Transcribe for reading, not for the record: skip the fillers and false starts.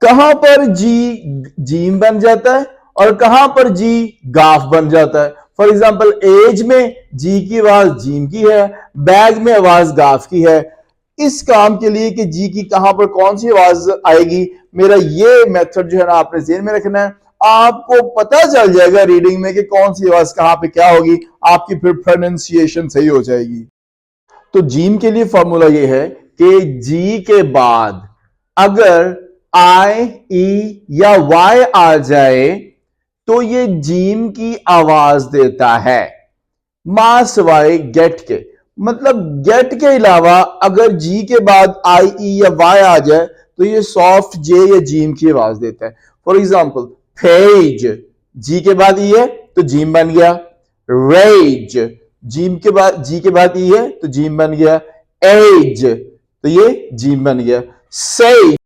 कहां पर जी जीम बन जाता है और कहां पर जी गाफ बन जाता है। फॉर एग्जाम्पल एज में जी की आवाज जीम की है, बैग में आवाज गाफ की है। इस काम के लिए कि जी की कहां पर कौन सी आवाज आएगी, मेरा ये मेथड जो है ना आपने ज़हन में रखना है। आपको पता चल जाएगा रीडिंग में कि कौन सी आवाज कहां पे क्या होगी, आपकी फिर प्रोनाउंसिएशन सही हो जाएगी। तो जीम के लिए फॉर्मूला ये है कि जी के बाद अगर आई ई या वाई आ जाए तो ये जीम की आवाज देता है, मां सवाए गेट के। मतलब गेट के अलावा अगर जी के बाद आई ई या वाई आ जाए तो ये सॉफ्ट जे या जीम की आवाज देता है। फॉर एग्जाम्पल पेज, जी के बाद ई है तो जीम बन गया। रेज, जीम के बाद जी के बाद ई है तो जीम बन गया। एज तो ये जीम बन गया। से